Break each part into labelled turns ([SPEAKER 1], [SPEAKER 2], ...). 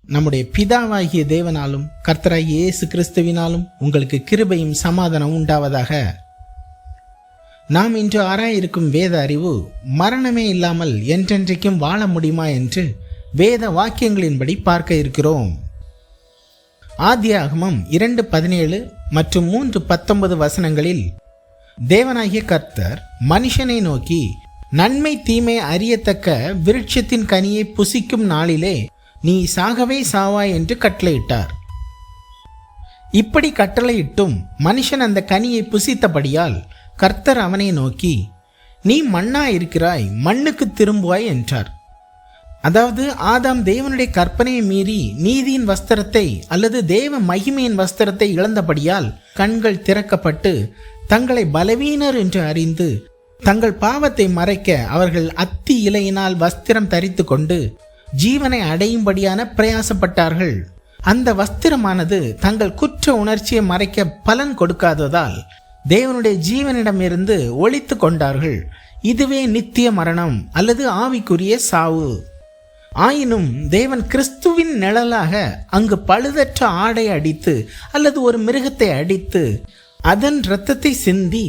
[SPEAKER 1] நம்முடைய பிதாவாகிய தேவனாலும் கர்த்தராகிய இயேசு கிறிஸ்துவினாலும் உங்களுக்கு கிருபையும் சமாதானம் உண்டாவதாக. நாம் இன்று ஆராயிருக்கும் வேத அறிவு மரணமே இல்லாமல் என்றென்றைக்கும் வாழ முடியுமா என்று வேத வாக்கியங்களின்படி பார்க்க இருக்கிறோம். ஆதியாகமம் 2:17 மற்றும் 3:19 வசனங்களில் தேவனாகிய கர்த்தர் மனுஷனை நோக்கி, நன்மை தீமை அறியத்தக்க விருட்சத்தின் கனியை புசிக்கும் நாளிலே நீ சாகவே சாவாய் என்று கட்டளையிட்டார். இப்படி கட்டளையிட்டும் மனுஷன் அந்த கனியை புசித்தபடியால் கர்த்தர் அவனை நோக்கி, நீ மண்ணா இருக்கிறாய், மண்ணுக்கு திரும்புவாய் என்றார். அதாவது ஆதாம் தேவனுடைய கற்பனையை மீறி நீதியின் வஸ்திரத்தை அல்லது தேவ மகிமையின் வஸ்திரத்தை இழந்தபடியால் கண்கள் திறக்கப்பட்டு தங்களை பலவீனர் என்று அறிந்து தங்கள் பாவத்தை மறைக்க அவர்கள் அத்தி இலையினால் வஸ்திரம் தரித்து கொண்டு ஜீவனை அடையும்படியான பிரயாசப்பட்டார்கள். அந்த வஸ்திரமானது தங்கள் குற்ற உணர்ச்சியை மறைக்க பலன் கொடுக்காததால் தேவனுடைய ஜீவனிடமிருந்து ஒளித்து கொண்டார்கள். இதுவே நித்திய மரணம் அல்லது ஆவிக்குரிய சாவு. ஆயினும் தேவன் கிறிஸ்துவின் நிழலாக அங்கு பழுதற்ற ஆடை அடித்து அல்லது ஒரு மிருகத்தை அடித்து அதன் இரத்தத்தை சிந்தி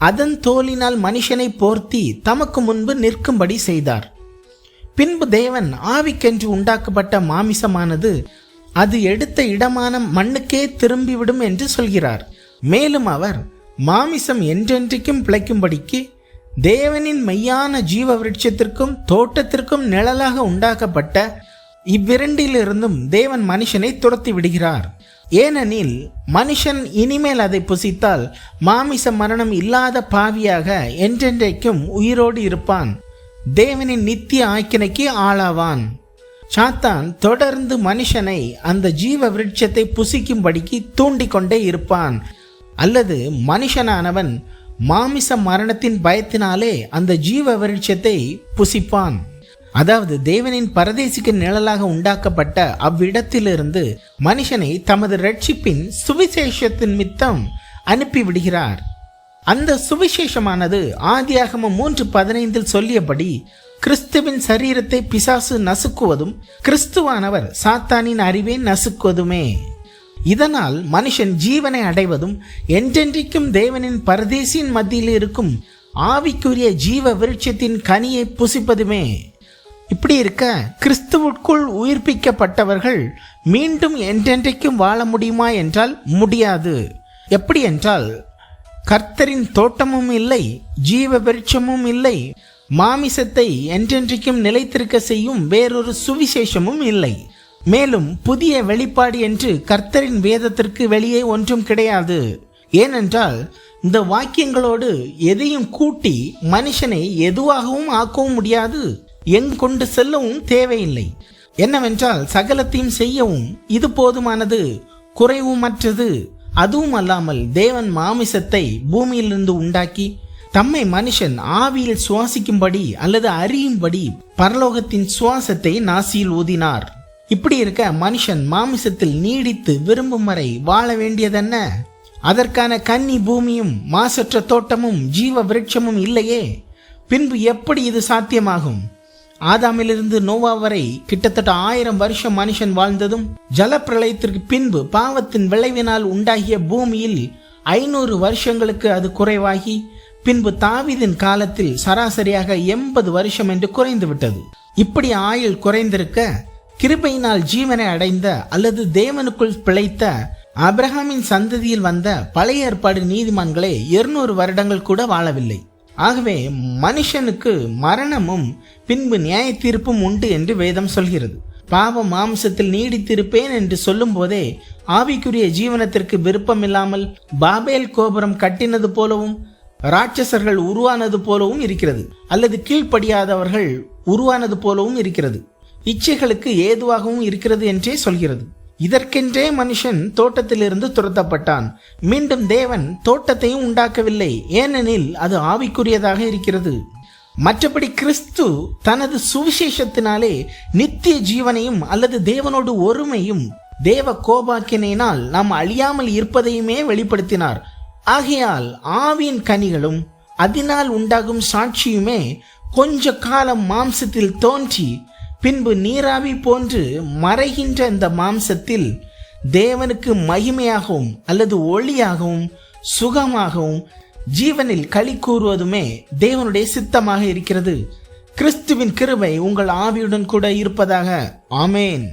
[SPEAKER 1] அதன் தோலினால் மனுஷனை போர்த்தி தமக்கு முன்பு நிற்கும்படி செய்தார். பின்பு தேவன் ஆவிக்கென்று உண்டாக்கப்பட்ட மாமிசமானது அது எடுத்த இடமான மண்ணுக்கே திரும்பிவிடும் என்று சொல்கிறார். மேலும் அவர் மாமிசம் என்றென்றைக்கும் பிழைக்கும்படிக்கு தேவனின் மெய்யான ஜீவ விருட்சத்திற்கும் தோட்டத்திற்கும் நிழலாக உண்டாக்கப்பட்ட இவ்விரண்டிலிருந்தும் தேவன் மனுஷனை துரத்தி விடுகிறார். ஏனெனில் மனுஷன் இனிமேல் அதை புசித்தால் மாமிச மரணம் இல்லாத பாவியாக என்றென்றைக்கும் உயிரோடு இருப்பான், தேவனின் நித்திய ஆக்கினைக்கு ஆளாவான். சாத்தான் தொடர்ந்து மனுஷனை அந்த ஜீவ விருட்சத்தை புசிக்கும்படிக்கு தூண்டிக்கொண்டே இருப்பான். அல்லது மனுஷனானவன் மாமிச மரணத்தின் பயத்தினாலே அந்த ஜீவ விருட்சத்தை புசிப்பான். அதாவது தேவனின் பரதேசிக்கு நிழலாக உண்டாக்கப்பட்ட அவ்விடத்திலிருந்து மனுஷனை தமது ரட்சிப்பின் சுவிசேஷத்தின் மித்தம் அனுப்பிவிடுகிறார். அந்த சுவிசேஷமானது ஆதியாகமம் 3:15 சொல்லியபடி கிறிஸ்துவின் சரீரத்தை பிசாசு நசுக்குவதும் கிறிஸ்துவானவர் சாத்தானின் அறிவை நசுக்குவதுமே. இதனால் மனுஷன் ஜீவனை அடைவதும் என்றென்றைக்கும் தேவனின் பரதேசியின் மத்தியில் இருக்கும் ஆவிக்குரிய ஜீவ விருட்சத்தின் கனியை புசிப்பதுமே. இப்படி இருக்க கிறிஸ்துவுக்குள் உயிர்ப்பிக்கப்பட்டவர்கள் மீண்டும் என்றென்றைக்கும் வாழ முடியுமா என்றால் முடியாது. எப்படி என்றால் கர்த்தரின் தோட்டமும் இல்லை, ஜீவ விருட்சமும் இல்லை, மாமிசத்தை என்றென்றைக்கும் நிலைத்திருக்க செய்யும் வேறொரு சுவிசேஷமும் இல்லை. மேலும் புதிய வெளிப்பாடு என்று கர்த்தரின் வேதத்திற்கு வெளியே ஒன்றும் கிடையாது. ஏனென்றால் இந்த வாக்கியங்களோடு எதையும் கூட்டி மனுஷனை எதுவாகவும் ஆக்கவும் முடியாது, எங்கொண்டு செல்லவும் தேவையில்லை. என்னவென்றால் சகலத்தையும் செய்யவும் இது போதுமானது, குறைவுமற்றது. அதுவும் அல்லாமல் தேவன் மாமிசத்தை பூமியிலிருந்து உண்டாக்கி தம்மை மனுஷன் ஆவியில் சுவாசிக்கும்படி அல்லது அறியும்படி பரலோகத்தின் சுவாசத்தை நாசியில் ஊதினார். இப்படி இருக்க மனுஷன் மாமிசத்தில் நீடித்து விரும்பும் வரை வாழ வேண்டியதென்ன? அதற்கான கன்னி பூமியும் மாசற்ற தோட்டமும் ஜீவ விருட்சமும் இல்லையே. பின்பு எப்படி இது சாத்தியமாகும்? ஆதாமிலிருந்து நோவா வரை கிட்டத்தட்ட 1000 வருஷம் மனுஷன் வாழ்ந்ததும் ஜலப்பிரளயத்திற்கு பின்பு பாவத்தின் விளைவினால் உண்டாகிய பூமியில் 500 வருஷங்களுக்கு அது குறைவாகி பின்பு தாவீதின் காலத்தில் சராசரியாக 80 வருஷம் என்று குறைந்து விட்டது. இப்படி ஆயுள் குறைந்திருக்க கிருபையினால் ஜீவனை அடைந்த அல்லது தேவனுக்குள் பிழைத்த ஆபிரகாமின் சந்ததியில் வந்த பழைய ஏற்பாடு நீதிமான்களே 200 வருடங்கள் கூட வாழவில்லை. ஆகவே மனுஷனுக்கு மரணமும் பின்பு நியாய தீர்ப்பும் உண்டு என்று வேதம் சொல்கிறது. பாவ மாம்சத்தில் நீடித்திருப்பேன் என்று சொல்லும் போதே ஆவிக்குரிய ஜீவனத்திற்கு விருப்பம் இல்லாமல் பாபேல் கோபுரம் கட்டினது போலவும் ராட்சசர்கள் உருவானது போலவும் இருக்கிறது, அல்லது கீழ்ப்படியாதவர்கள் உருவானது போலவும் இருக்கிறது. இச்சைகளுக்கு ஏதுவாகவும் இருக்கிறது என்றே சொல்கிறது. இதற்கென்றே மனுஷன் தோட்டத்திலிருந்து துரத்தப்பட்டான். மீண்டும் தேவன் தோட்டத்தையும் உண்டாக்கவில்லை, ஏனெனில் அது ஆவிக்குரியதாக இருக்கிறது. மற்றபடி கிறிஸ்து தனது சுவிசேஷத்தினாலே நித்திய ஜீவனையும் அல்லது தேவனோடு ஒருமையும் தேவ கோபாக்கினால் நாம் அழியாமல் இருப்பதையுமே வெளிப்படுத்தினார். ஆகையால் ஆவியின் கனிகளும் அதனால் உண்டாகும் சாட்சியுமே கொஞ்ச காலம் மாம்சத்தில் தோன்றி பின்பு நீராவி போன்று மறைகின்ற இந்த மாம்சத்தில் தேவனுக்கு மகிமையாகவும் அல்லது ஒளியாகவும் சுகமாகவும் ஜீவனில் களி கூறுவதுமே தேவனுடைய சித்தமாக இருக்கிறது. கிறிஸ்துவின் கிருபை உங்கள் ஆவியுடன் கூட இருப்பதாக. ஆமேன்.